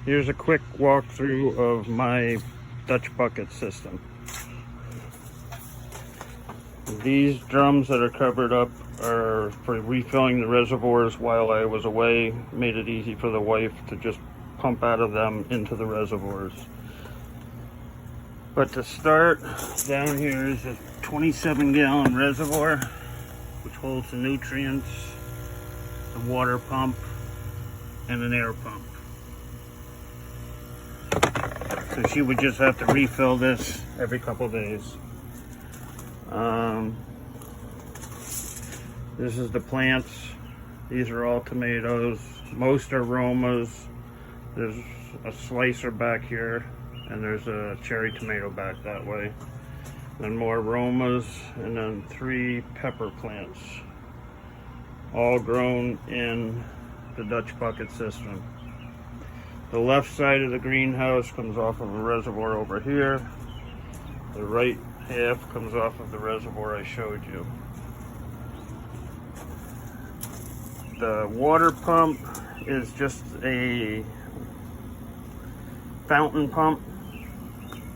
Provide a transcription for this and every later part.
Here's a quick walkthrough of my Dutch bucket system. These drums that are covered up are for refilling the reservoirs while I was away. Made it easy for the wife to just pump out of them into the reservoirs. But to start, down here is a 27-gallon reservoir which holds the nutrients, the water pump, and an air pump. So she would just have to refill this every couple days. This is the plants. These are all tomatoes. Most are Romas. There's a slicer back here, and there's a cherry tomato back that way. Then more Romas, and then 3 pepper plants, all grown in the Dutch bucket system. The left side of the greenhouse comes off of a reservoir over here. The right half comes off of the reservoir I showed you. The water pump is just a fountain pump.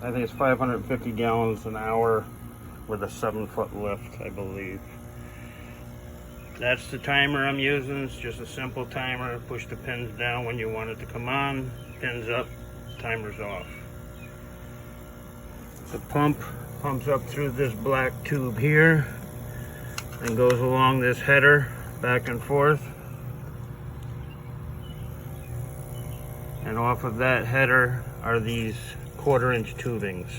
I think it's 550 gallons an hour with a 7-foot lift, I believe. That's the timer I'm using. It's just a simple timer. Push the pins down when you want it to come on, pins up, timer's off. The pump pumps up through this black tube here and goes along this header back and forth. And off of that header are these 1/4-inch tubings.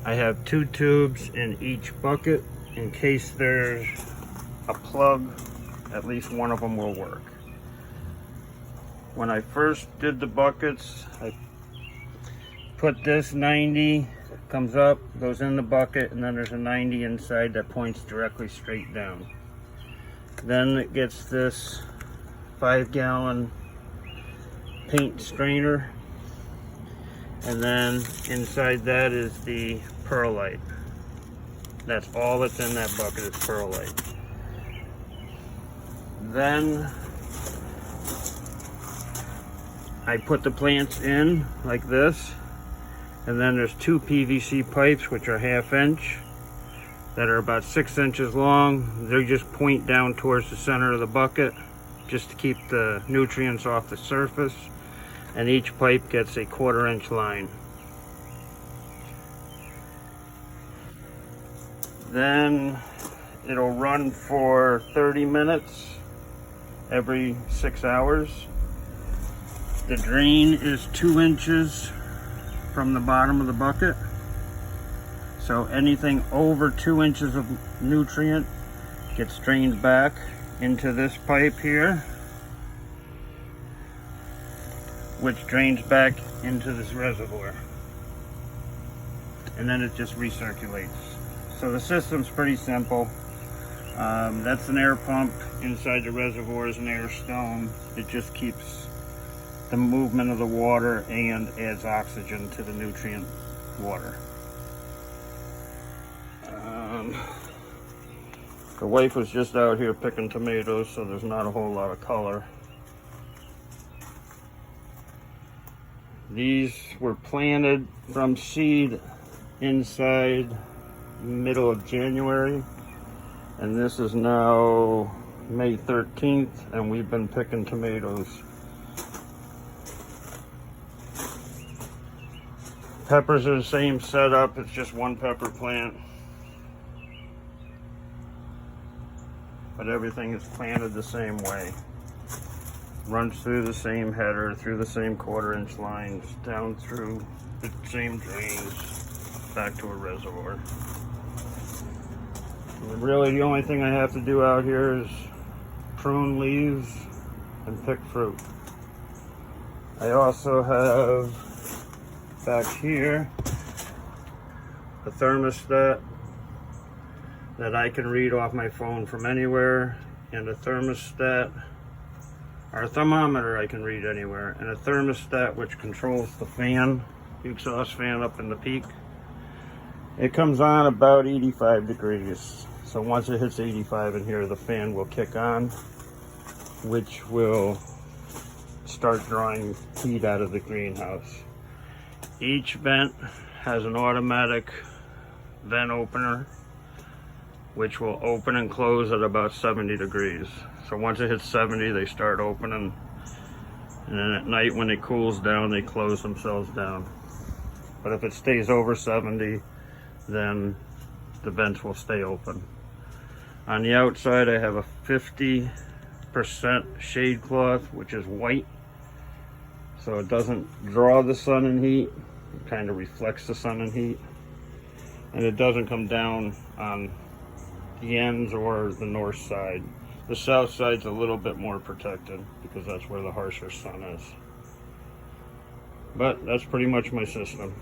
I have 2 tubes in each bucket in case there's a plug. At least one of them will work. When I first did the buckets, I put this 90, comes up, goes in the bucket, and then there's a 90 inside that points directly straight down. Then it gets this 5-gallon paint strainer, and then inside that is the perlite. That's all that's in that bucket is perlite. Then I put the plants in like this, and then there's 2 PVC pipes which are 1/2 inch that are about 6 inches long. They just point down towards the center of the bucket just to keep the nutrients off the surface, and each pipe gets a 1/4-inch line. Then it'll run for 30 minutes every 6 hours. The drain is 2 inches from the bottom of the bucket, so anything over 2 inches of nutrient gets drained back into this pipe here, which drains back into this reservoir, and then it just recirculates. So the system's pretty simple. That's an air pump. Inside the reservoir is an air stone. It just keeps the movement of the water and adds oxygen to the nutrient water. The wife was just out here picking tomatoes, so there's not a whole lot of color. These were planted from seed inside middle of January, and this is now May 13th, and we've been picking tomatoes. Peppers are the same setup. It's just 1 pepper plant, but everything is planted the same way. Runs through the same header, through the same 1/4-inch lines, down through the same drains, back to a reservoir. And really the only thing I have to do out here is prune leaves and pick fruit. I also have back here a thermostat that I can read off my phone from anywhere, and a thermostat, or a thermometer I can read anywhere, and a thermostat which controls the fan, the exhaust fan up in the peak. It comes on about 85 degrees. So once it hits 85 in here, the fan will kick on, which will start drawing heat out of the greenhouse. Each vent has an automatic vent opener, which will open and close at about 70 degrees. So once it hits 70, they start opening, and then at night when it cools down, they close themselves down. But if it stays over 70, then the vents will stay open. On the outside, I have a 50% shade cloth, which is white, so it doesn't draw the sun and heat. It kind of reflects the sun and heat, and it doesn't come down on the ends or the north side. The south side's a little bit more protected because that's where the harsher sun is. But that's pretty much my system.